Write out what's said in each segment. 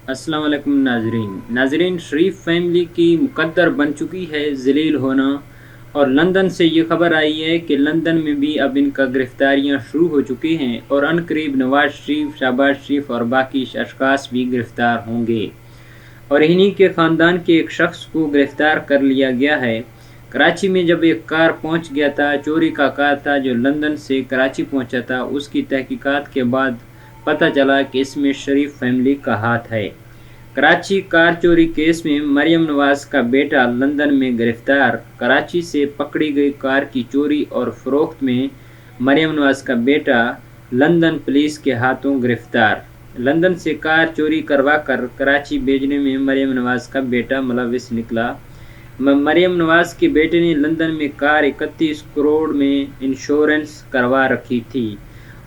अस्सलाम वालेकुम नाजरीन, शरीफ फैमिली की मुकद्दर बन चुकी है जलील होना। और लंदन से ये खबर आई है कि लंदन में भी अब इनका गिरफ्तारियां शुरू हो चुकी हैं और अनकरीब नवाज शरीफ, शहबाज शरीफ और बाकी अशखास भी गिरफ्तार होंगे। और इन्हीं के ख़ानदान के एक शख्स को गिरफ्तार कर लिया गया है। कराची में जब एक कार पहुंच गया था, चोरी का कार था जो लंदन से कराची पहुंचा था, उसकी तहकीकात के बाद पता चला कि इसमें शरीफ फैमिली का हाथ है। कराची कार चोरी केस में मरियम नवाज का बेटा लंदन में गिरफ्तार। कराची से पकड़ी गई कार की चोरी और फरोख्त में मरियम नवाज का बेटा लंदन पुलिस के हाथों गिरफ्तार। लंदन से कार चोरी करवा कर कराची भेजने में मरियम नवाज का बेटा मुलविस निकला। मरियम नवाज के बेटे ने लंदन में कार 31 करोड़ में इंश्योरेंस करवा रखी थी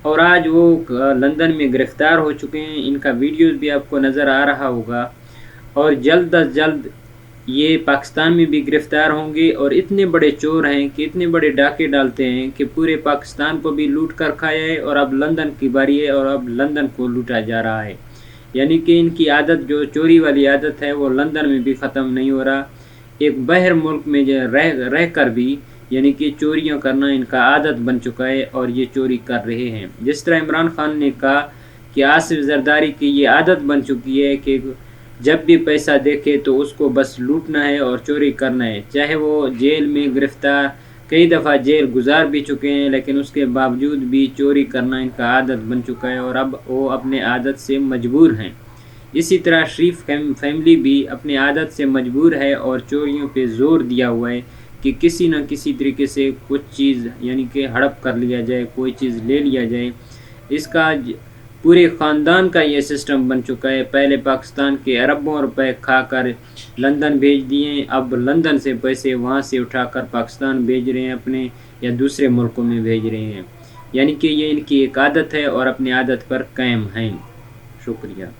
और आज वो लंदन में गिरफ्तार हो चुके हैं। इनका वीडियोस भी आपको नज़र आ रहा होगा और जल्द अज जल्द ये पाकिस्तान में भी गिरफ्तार होंगे। और इतने बड़े चोर हैं कि इतने बड़े डाके डालते हैं कि पूरे पाकिस्तान को भी लूट कर खाया है और अब लंदन की बारी है और अब लंदन को लूटा जा रहा है। यानी कि इनकी आदत, जो चोरी वाली आदत है, वो लंदन में भी ख़त्म नहीं हो रहा। एक बाहर मुल्क में रह कर भी यानी कि चोरियां करना इनका आदत बन चुका है और ये चोरी कर रहे हैं। जिस तरह इमरान खान ने कहा कि आसिफ जरदारी की ये आदत बन चुकी है कि जब भी पैसा देखे तो उसको बस लूटना है और चोरी करना है। चाहे वो जेल में गिरफ्तार, कई दफ़ा जेल गुजार भी चुके हैं, लेकिन उसके बावजूद भी चोरी करना इनका आदत बन चुका है और अब वो अपने आदत से मजबूर हैं। इसी तरह शरीफ फैमिली भी अपनी आदत से मजबूर है और चोरियों पे ज़ोर दिया हुआ है कि किसी न किसी तरीके से कुछ चीज़ यानी कि हड़प कर लिया जाए, कोई चीज़ ले लिया जाए। इसका पूरे ख़ानदान का ये सिस्टम बन चुका है। पहले पाकिस्तान के अरबों रुपए खाकर लंदन भेज दिए, अब लंदन से पैसे वहाँ से उठाकर पाकिस्तान भेज रहे हैं अपने या दूसरे मुल्कों में भेज रहे हैं। यानी कि ये इनकी एक आदत है और अपनी आदत पर कायम हैं। शुक्रिया।